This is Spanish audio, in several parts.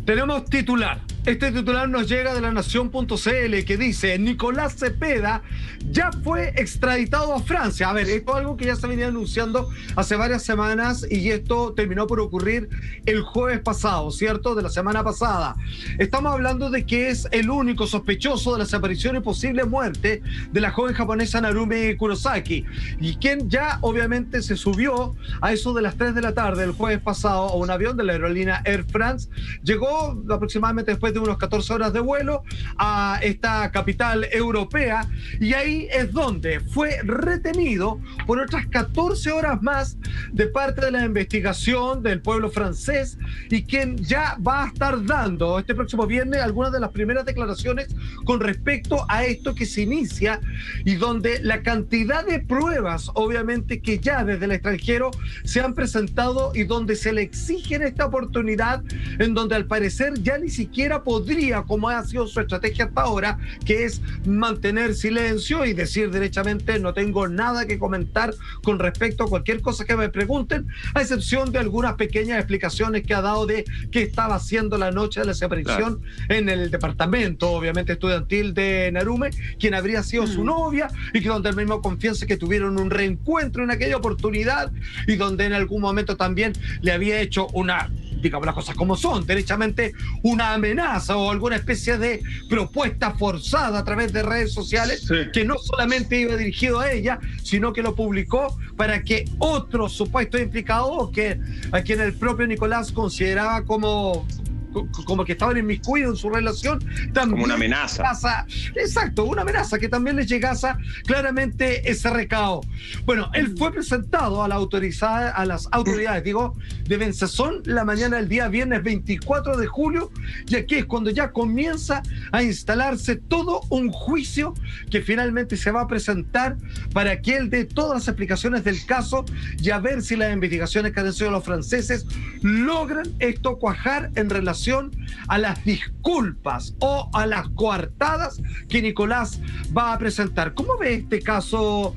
Tenemos titular. Este titular nos llega de la Nación.cl que dice: Nicolás Cepeda ya fue extraditado a Francia. A ver, esto es algo que ya se venía anunciando hace varias semanas y esto terminó por ocurrir el jueves pasado, ¿cierto? De la semana pasada. Estamos hablando de que es el único sospechoso de la desaparición y posible muerte de la joven japonesa Narumi Kurosaki, y quien ya obviamente se subió a eso de las 3 de la tarde el jueves pasado a un avión de la aerolínea Air France. Llegó aproximadamente después de unos 14 horas de vuelo a esta capital europea, y ahí es donde fue retenido por otras 14 horas más de parte de la investigación del pueblo francés, y quien ya va a estar dando este próximo viernes algunas de las primeras declaraciones con respecto a esto que se inicia, y donde la cantidad de pruebas obviamente que ya desde el extranjero se han presentado y donde se le exigen esta oportunidad, en donde al parecer ya ni siquiera podría, como ha sido su estrategia hasta ahora, que es mantener silencio y decir derechamente no tengo nada que comentar con respecto a cualquier cosa que me pregunten, a excepción de algunas pequeñas explicaciones que ha dado de qué estaba haciendo la noche de la desaparición en el departamento, obviamente estudiantil de Narumi, quien habría sido su novia, y que donde él mismo confiesa que tuvieron un reencuentro en aquella oportunidad, y donde en algún momento también le había hecho una, digamos las cosas como son, derechamente una amenaza o alguna especie de propuesta forzada a través de redes sociales, que no solamente iba dirigido a ella, sino que lo publicó para que otros supuestos implicados, que a quien el propio Nicolás consideraba como que estaban inmiscuidos en su relación, también como una amenaza. Exacto, una amenaza que también les llegase claramente ese recado. Bueno, él fue presentado a las autoridades, de Benzazón la mañana del día viernes 24 de julio, y aquí es cuando ya comienza a instalarse todo un juicio que finalmente se va a presentar para que él dé todas las explicaciones del caso, y a ver si las investigaciones que han hecho los franceses logran esto cuajar en relación a las disculpas o a las coartadas que Nicolás va a presentar. ¿Cómo ve este caso,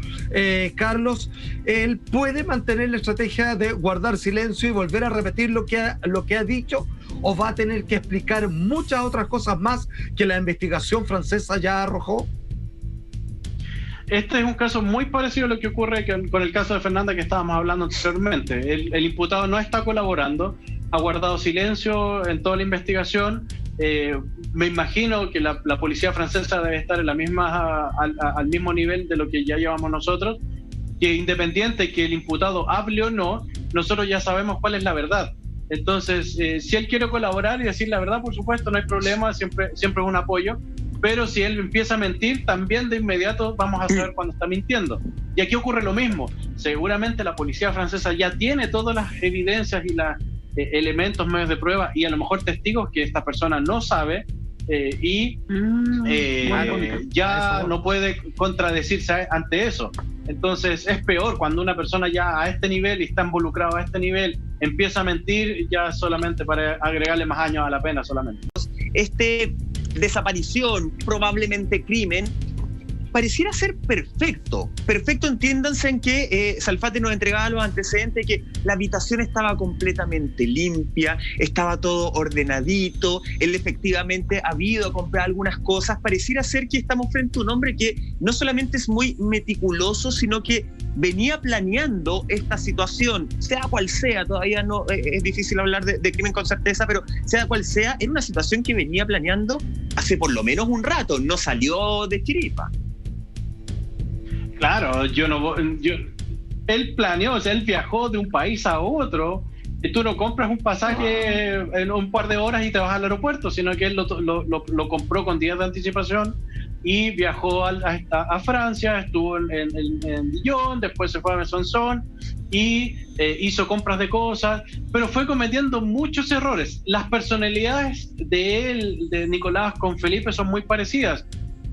Carlos? ¿Él puede mantener la estrategia de guardar silencio y volver a repetir lo que ha dicho, o va a tener que explicar muchas otras cosas más que la investigación francesa ya arrojó? Este es un caso muy parecido a lo que ocurre con el caso de Fernanda que estábamos hablando anteriormente. El imputado no está colaborando, ha guardado silencio en toda la investigación. Me imagino que la policía francesa debe estar en la misma, al mismo nivel de lo que ya llevamos nosotros, que independiente que el imputado hable o no, nosotros ya sabemos cuál es la verdad. Entonces, si él quiere colaborar y decir la verdad, por supuesto, no hay problema, siempre es un apoyo. Pero si él empieza a mentir, también de inmediato vamos a saber cuando está mintiendo. Y aquí ocurre lo mismo. Seguramente la policía francesa ya tiene todas las evidencias y los elementos, medios de prueba, y a lo mejor testigos que esta persona no sabe, ya no puede contradecirse ante eso. Entonces es peor cuando una persona ya a este nivel y está involucrado a este nivel empieza a mentir, ya solamente para agregarle más años a la pena solamente. Desaparición, probablemente crimen, pareciera ser perfecto, entiéndanse en que Salfate nos entregaba los antecedentes, que la habitación estaba completamente limpia, estaba todo ordenadito, él efectivamente ha ido a comprar algunas cosas. Pareciera ser que estamos frente a un hombre que no solamente es muy meticuloso, sino que venía planeando esta situación, sea cual sea. Todavía no es difícil hablar de crimen con certeza, pero sea cual sea, era una situación que venía planeando hace por lo menos un rato, no salió de chiripa. Claro, él planeó, o sea, él viajó de un país a otro. Y tú no compras un pasaje en un par de horas y te vas al aeropuerto, sino que él lo compró con días de anticipación y viajó a Francia, estuvo en Dijon, después se fue a Besançon y hizo compras de cosas, pero fue cometiendo muchos errores. Las personalidades de Nicolás con Felipe son muy parecidas.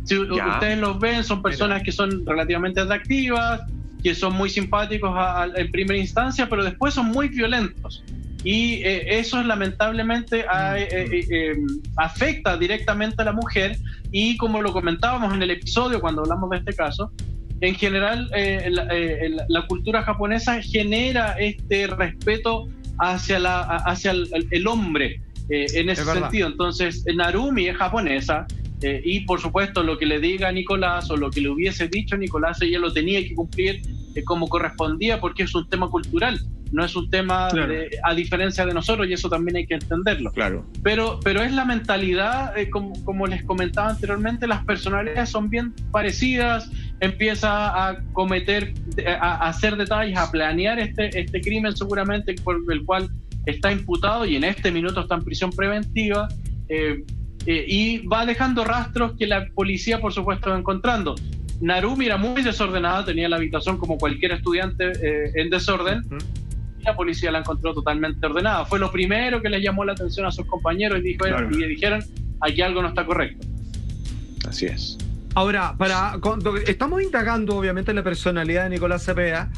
Si ustedes los ven, son personas que son relativamente atractivas, que son muy simpáticos en primera instancia, pero después son muy violentos. Y eso lamentablemente afecta directamente a la mujer, y como lo comentábamos en el episodio cuando hablamos de este caso, en general la cultura japonesa genera este respeto hacia el hombre, en ese sentido. Entonces, Narumi es japonesa, y por supuesto lo que le diga a Nicolás o lo que le hubiese dicho a Nicolás, ella lo tenía que cumplir como correspondía, porque es un tema cultural, no es un tema a diferencia de nosotros, y eso también hay que entenderlo. Claro. Pero es la mentalidad, como les comentaba anteriormente, las personalidades son bien parecidas, empieza a cometer, a hacer detalles, a planear este crimen seguramente por el cual está imputado, y en este minuto está en prisión preventiva, y va dejando rastros que la policía por supuesto va encontrando. Narumi era muy desordenada, tenía la habitación como cualquier estudiante en desorden, y la policía la encontró totalmente ordenada. Fue lo primero que les llamó la atención a sus compañeros y le dijeron, aquí algo no está correcto. Así es. Ahora, estamos indagando obviamente en la personalidad de Nicolás Cepeda,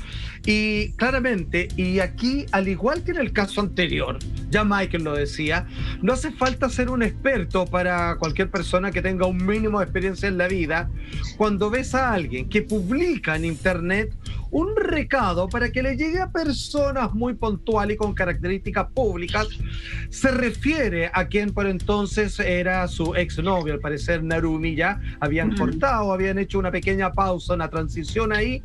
y claramente, y aquí al igual que en el caso anterior, ya Michael lo decía, no hace falta ser un experto para cualquier persona que tenga un mínimo de experiencia en la vida. Cuando ves a alguien que publica en internet un recado para que le llegue a personas muy puntuales y con características públicas, se refiere a quien por entonces era su exnovio, al parecer Narumi, ya habían cortado, habían hecho una pequeña pausa, una transición ahí,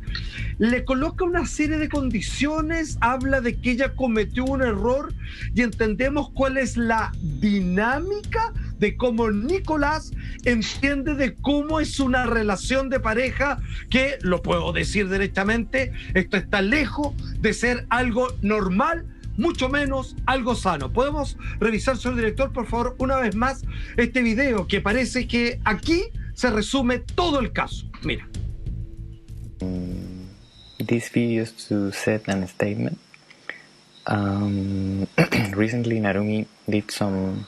le coloca una serie de condiciones, habla de que ella cometió un error, y entendemos cuál es la dinámica de cómo Nicolás entiende de cómo es una relación de pareja, que, lo puedo decir directamente, esto está lejos de ser algo normal, mucho menos algo sano. ¿Podemos revisar, señor director, por favor, una vez más este video, que parece que aquí se resume todo el caso? Mira. This video is to set a statement. Recently, Narumi did some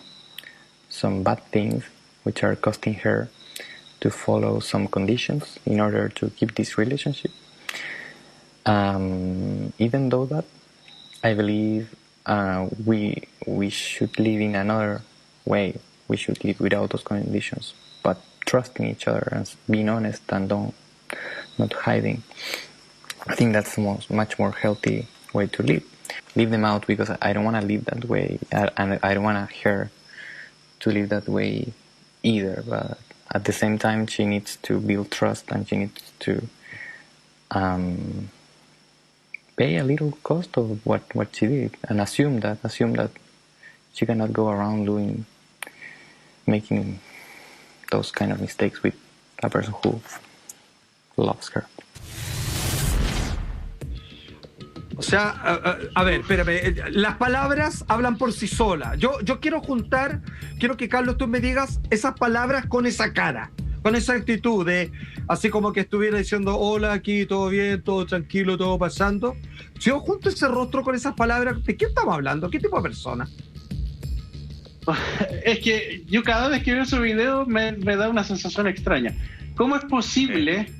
bad things which are costing her to follow some conditions in order to keep this relationship. Even though that, I believe we should live in another way. We should live without those conditions, but trusting each other and being honest and not hiding. I think that's the much more healthy way to live. Leave them out because I don't want to live that way, and I don't want her to live that way either. But at the same time, she needs to build trust, and she needs to pay a little cost of what she did, and assume that she cannot go around making those kind of mistakes with a person who loves her. O sea, a ver, espérame, las palabras hablan por sí solas. Yo quiero que Carlos tú me digas esas palabras con esa cara, con esa actitud de, así como que estuviera diciendo, hola, aquí todo bien, todo tranquilo, todo pasando. Si yo junto ese rostro con esas palabras, ¿de qué estamos hablando? ¿Qué tipo de persona? Es que yo cada vez que veo su video me da una sensación extraña. ¿Cómo es posible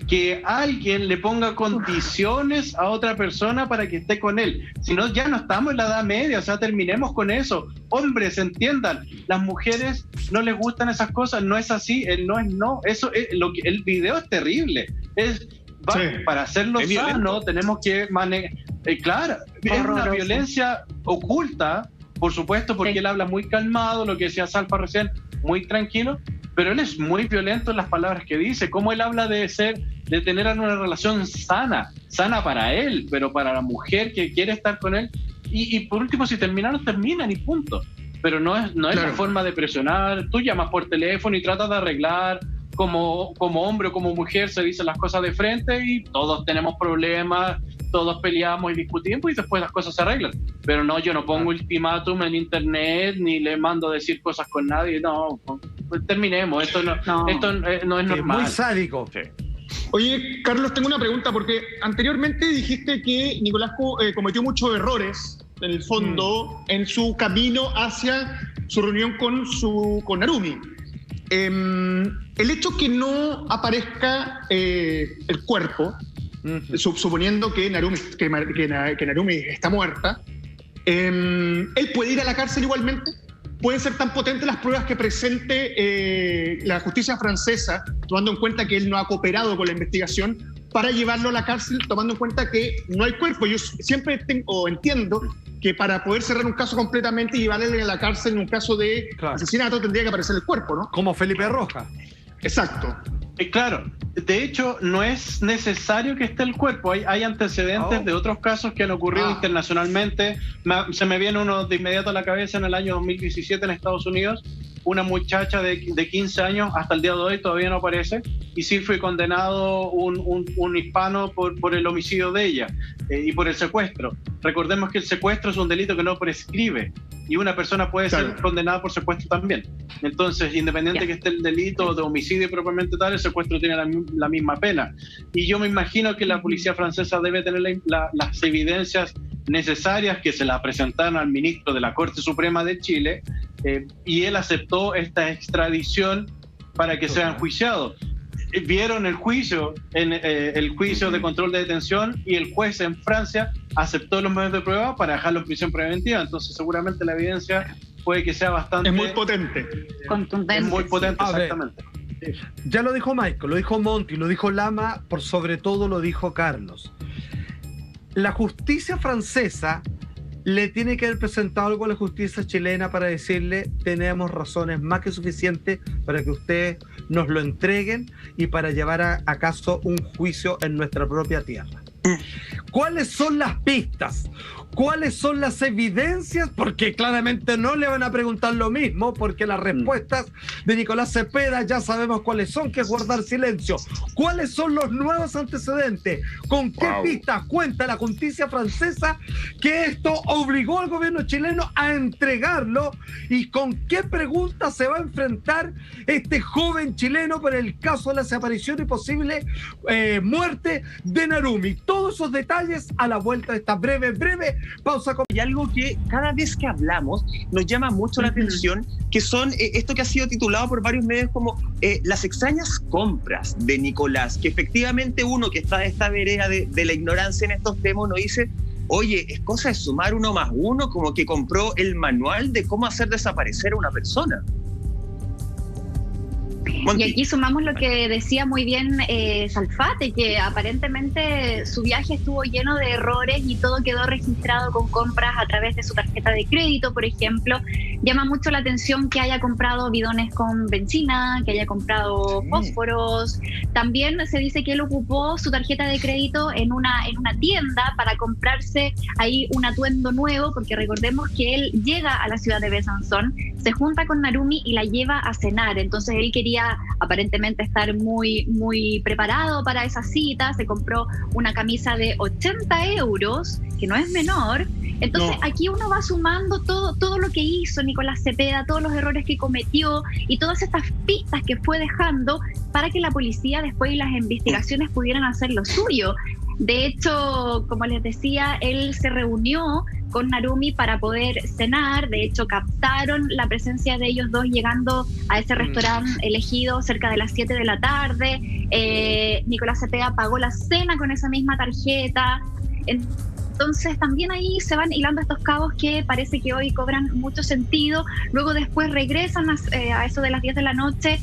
que alguien le ponga condiciones a otra persona para que esté con él? Si no, ya no estamos en la edad media, o sea, terminemos con eso. Hombres, entiendan, las mujeres no les gustan esas cosas, no es así, no es no, eso es el video es terrible, para hacerlo sano tenemos que manejar, claro, es una violencia oculta, por supuesto, porque él habla muy calmado, lo que decía Salfa recién, muy tranquilo, pero él es muy violento en las palabras que dice, cómo él habla de tener una relación sana para él, pero para la mujer que quiere estar con él, y por último, si terminan y punto, pero no es la forma de presionar. Tú llamas por teléfono y tratas de arreglar, como hombre o como mujer se dicen las cosas de frente, y todos tenemos problemas, todos peleamos y discutimos, y después las cosas se arreglan. Pero no, yo no pongo ultimátum en internet, ni le mando a decir cosas con nadie, no, pues terminemos, esto no es normal. Muy sádico. Sí. Oye, Carlos, tengo una pregunta, porque anteriormente dijiste que Nicolás cometió muchos errores, en el fondo, en su camino hacia su reunión con Narumi. El hecho que no aparezca el cuerpo, suponiendo que Narumi está muerta, ¿él puede ir a la cárcel igualmente? ¿Pueden ser tan potentes las pruebas que presente la justicia francesa, tomando en cuenta que él no ha cooperado con la investigación, para llevarlo a la cárcel, tomando en cuenta que no hay cuerpo? Yo siempre entiendo que para poder cerrar un caso completamente y llevarle a la cárcel en un caso de asesinato tendría que aparecer el cuerpo, ¿no? Como Felipe Rojas. Exacto. Claro, de hecho no es necesario que esté el cuerpo, hay antecedentes de otros casos que han ocurrido internacionalmente. Se me viene uno de inmediato a la cabeza en el año 2017 en Estados Unidos, una muchacha de 15 años, hasta el día de hoy todavía no aparece, y sí fue condenado un hispano por el homicidio de ella y por el secuestro. Recordemos que el secuestro es un delito que no prescribe, y una persona puede ser condenada por secuestro también. Entonces, independiente que esté el delito de homicidio propiamente tal, el secuestro tiene la misma pena. Y yo me imagino que la policía francesa debe tener las evidencias necesarias que se la presentaron al ministro de la Corte Suprema de Chile, y él aceptó esta extradición para que sea enjuiciado. Vieron el juicio, el juicio de control de detención, y el juez en Francia aceptó los medios de prueba para dejarlo en prisión preventiva. Entonces seguramente la evidencia puede que sea bastante... Es muy potente. Contundente. Es muy potente, exactamente. Ya lo dijo Michael, lo dijo Monty, lo dijo Lama, por sobre todo lo dijo Carlos. La justicia francesa le tiene que haber presentado algo a la justicia chilena para decirle: tenemos razones más que suficientes para que ustedes nos lo entreguen y para llevar a caso un juicio en nuestra propia tierra. ¿Cuáles son las pistas? ¿Cuáles son las evidencias? Porque claramente no le van a preguntar lo mismo, porque las respuestas de Nicolás Cepeda ya sabemos cuáles son, que es guardar silencio. ¿Cuáles son los nuevos antecedentes? ¿Con qué pistas cuenta la justicia francesa que esto obligó al gobierno chileno a entregarlo? ¿Y con qué preguntas se va a enfrentar este joven chileno por el caso de la desaparición y posible muerte de Narumi? Todos esos detalles a la vuelta de esta breve pausa. Y algo que cada vez que hablamos nos llama mucho la atención, que son esto que ha sido titulado por varios medios como las extrañas compras de Nicolás, que efectivamente uno que está de esta vereda de la ignorancia en estos temas nos dice: oye, es cosa de sumar 1 más 1, como que compró el manual de cómo hacer desaparecer a una persona. Y aquí sumamos lo que decía muy bien Salfate, que aparentemente su viaje estuvo lleno de errores y todo quedó registrado con compras a través de su tarjeta de crédito, por ejemplo. Llama mucho la atención que haya comprado bidones con benzina, que haya comprado fósforos. También se dice que él ocupó su tarjeta de crédito en una tienda para comprarse ahí un atuendo nuevo, porque recordemos que él llega a la ciudad de Besanzón, se junta con Narumi y la lleva a cenar. Entonces él quería aparentemente estar muy, muy preparado para esa cita. Se compró una camisa de 80 euros, que no es menor. Entonces aquí uno va sumando todo lo que hizo Nicolás Cepeda, todos los errores que cometió y todas estas pistas que fue dejando para que la policía después y las investigaciones pudieran hacer lo suyo. De hecho, como les decía, él se reunió con Narumi para poder cenar. De hecho, captaron la presencia de ellos dos llegando a ese restaurante elegido cerca de las 7 de la tarde. Nicolás Cepeda pagó la cena con esa misma tarjeta. Entonces también ahí se van hilando estos cabos que parece que hoy cobran mucho sentido. Luego después regresan a eso de las 10 de la noche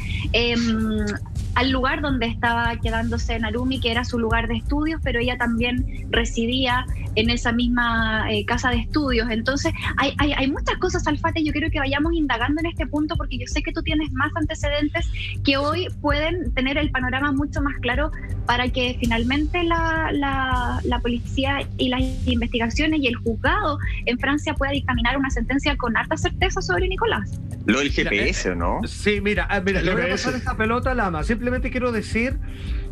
al lugar donde estaba quedándose Narumi, que era su lugar de estudios, pero ella también residía en esa misma casa de estudios. Entonces hay muchas cosas, Salfate. Yo quiero que vayamos indagando en este punto, porque yo sé que tú tienes más antecedentes que hoy pueden tener el panorama mucho más claro para que finalmente la policía y las investigaciones y el juzgado en Francia pueda dictaminar una sentencia con harta certeza sobre Nicolás. Lo del GPS, ¿no? Sí, mira, le voy a pasar esta pelota a Lama. Simplemente quiero decir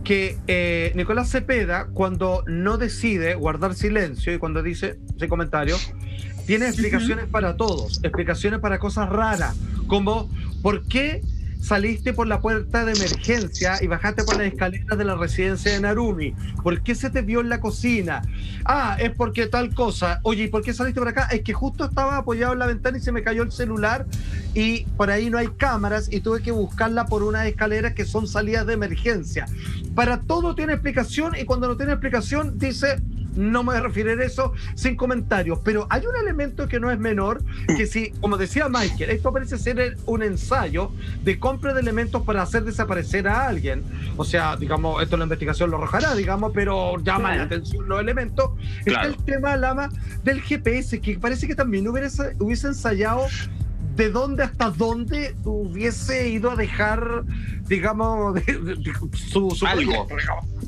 que Nicolás Cepeda, cuando no decide guardar silencio y cuando dice ese comentario, tiene explicaciones para todos, explicaciones para cosas raras, como ¿por qué saliste por la puerta de emergencia y bajaste por las escaleras de la residencia de Narumi? ¿Por qué se te vio en la cocina? Ah, es porque tal cosa. Oye, ¿y por qué saliste por acá? Es que justo estaba apoyado en la ventana y se me cayó el celular y por ahí no hay cámaras y tuve que buscarla por unas escaleras que son salidas de emergencia. Para todo tiene explicación, y cuando no tiene explicación dice: No me voy a referir a eso sin comentarios, pero hay un elemento que no es menor, que si, como decía Michael, esto parece ser un ensayo de compra de elementos para hacer desaparecer a alguien. O sea, digamos, esto la investigación lo arrojará, digamos, pero llama la atención los elementos. Está el tema, Lama, del GPS, que parece que también hubiese ensayado de dónde hasta dónde hubiese ido a dejar, digamos, su algo.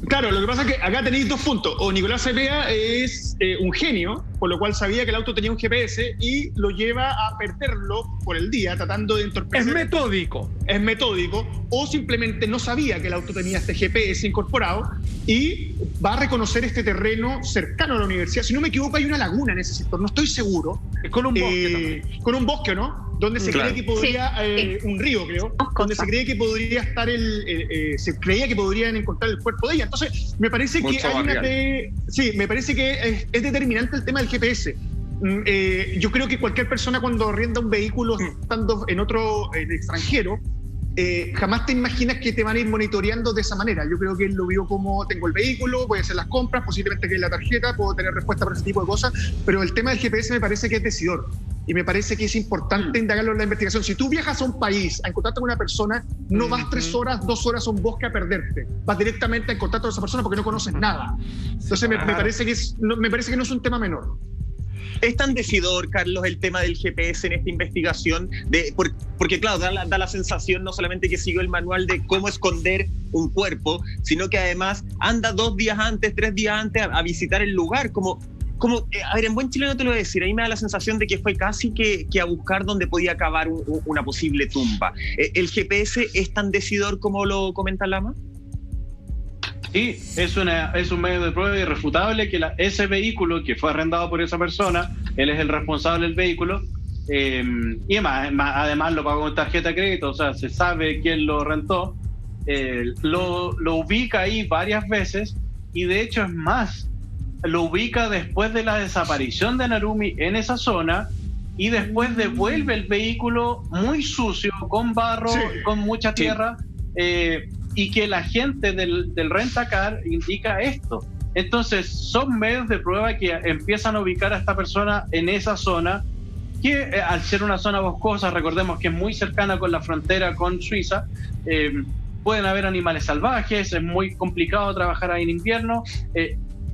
Claro, lo que pasa es que acá tenéis 2 puntos. O Nicolás Cepeda es un genio, por lo cual sabía que el auto tenía un GPS y lo lleva a perderlo por el día, tratando de entorpecer. Es metódico. Es metódico. O simplemente no sabía que el auto tenía este GPS incorporado y va a reconocer este terreno cercano a la universidad. Si no me equivoco, hay una laguna en ese sector, no estoy seguro. Con un bosque también. Con un bosque, ¿no? Donde se cree que podría, un río creo, donde se cree que podría estar se creía que podrían encontrar el cuerpo de ella. Entonces, me parece que hay me parece que es determinante el tema del GPS. Yo creo que cualquier persona cuando arrienda un vehículo estando en el extranjero, jamás te imaginas que te van a ir monitoreando de esa manera. Yo creo que él lo vio como: tengo el vehículo, voy a hacer las compras, posiblemente que la tarjeta, puedo tener respuesta para ese tipo de cosas, pero el tema del GPS me parece que es decidor. Y me parece que es importante indagarlo en la investigación. Si tú viajas a un país a encontrarte con una persona, no vas 3 horas, 2 horas a un bosque a perderte. Vas directamente a encontrarte con esa persona porque no conoces nada. Entonces me parece que no es un tema menor. ¿Es tan decidor, Carlos, el tema del GPS en esta investigación? Porque claro, da la sensación no solamente que siguió el manual de cómo esconder un cuerpo, sino que además anda 2 días antes, 3 días antes a visitar el lugar, a ver, en buen chileno te lo voy a decir, a mí me da la sensación de que fue casi que a buscar donde podía cavar una posible tumba. ¿El GPS es tan decidor como lo comenta Lama? Sí, es un medio de prueba irrefutable que ese vehículo que fue arrendado por esa persona, él es el responsable del vehículo, y además lo pagó con tarjeta de crédito, o sea, se sabe quién lo rentó, lo ubica ahí varias veces, y de hecho es más, lo ubica después de la desaparición de Narumi en esa zona, y después devuelve el vehículo muy sucio, con barro, con mucha tierra, y que la gente del rentacar indica esto. Entonces son medios de prueba que empiezan a ubicar a esta persona en esa zona, que al ser una zona boscosa, recordemos que es muy cercana con la frontera con Suiza, pueden haber animales salvajes, es muy complicado trabajar ahí en invierno.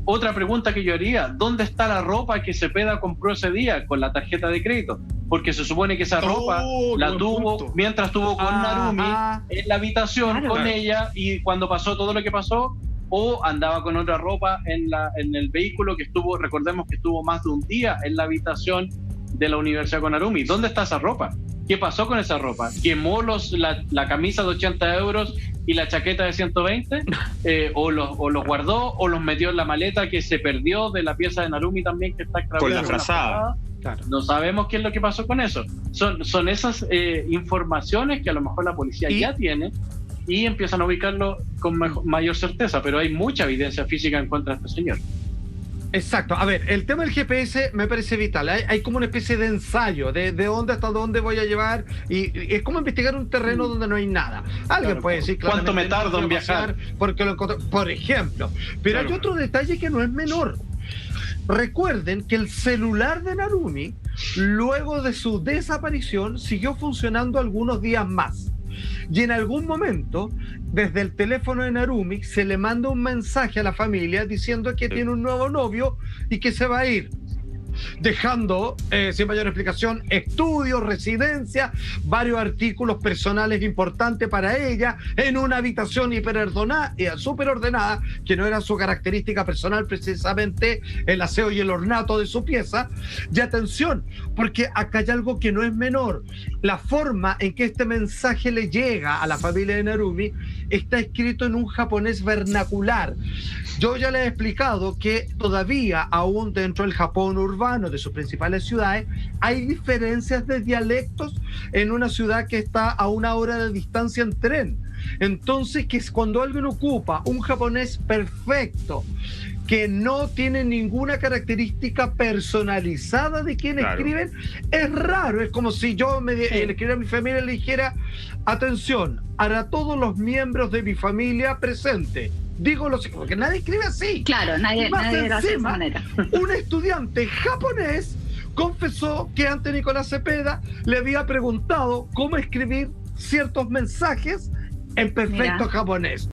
Otra pregunta que yo haría: ¿dónde está la ropa que Cepeda compró ese día con la tarjeta de crédito? Porque se supone que esa ropa la tuvo mientras estuvo con Narumi en la habitación con ella, y cuando pasó todo lo que pasó, o andaba con otra ropa en el vehículo, que recordemos que estuvo más de un día en la habitación de la universidad con Narumi. ¿Dónde está esa ropa? ¿Qué pasó con esa ropa? ¿Quemó la camisa de 80 euros y la chaqueta de 120? ¿O los guardó o los metió en la maleta que se perdió de la pieza de Narumi también, que está extraviada? Con la frazada. Claro. No sabemos qué es lo que pasó con eso. Son esas informaciones que a lo mejor la policía ya tiene y empiezan a ubicarlo con mayor certeza, pero hay mucha evidencia física en contra de este señor. Exacto. A ver, el tema del GPS me parece vital. Hay como una especie de ensayo de dónde hasta dónde voy a llevar, y es como investigar un terreno donde no hay nada. Alguien puede decir ¿cuánto me tardo en viajar? Porque lo encontré, por ejemplo. Pero hay otro detalle que no es menor. Recuerden que el celular de Narumi, luego de su desaparición, siguió funcionando algunos días más. Y en algún momento, desde el teléfono de Narumi, se le manda un mensaje a la familia diciendo que tiene un nuevo novio y que se va a ir, dejando, sin mayor explicación, estudios, residencia, varios artículos personales importantes para ella, en una habitación súper ordenada, que no era su característica personal, precisamente el aseo y el ornato de su pieza. Y atención, porque acá hay algo que no es menor: la forma en que este mensaje le llega a la familia de Narumi está escrito en un japonés vernacular. Yo ya les he explicado que todavía, aún dentro del Japón urbano de sus principales ciudades, hay diferencias de dialectos en una ciudad que está a 1 hora de distancia en tren. Entonces, que es cuando alguien ocupa un japonés perfecto, que no tiene ninguna característica personalizada de quien escriben, es raro. Es como si yo le escribiera a mi familia y le dijera: atención, para todos los miembros de mi familia presente, digo lo siguiente, porque nadie escribe así. Claro, nadie Más lo hace de esa encima, manera. un estudiante japonés confesó que antes Nicolás Cepeda le había preguntado cómo escribir ciertos mensajes en perfecto Mira. japonés.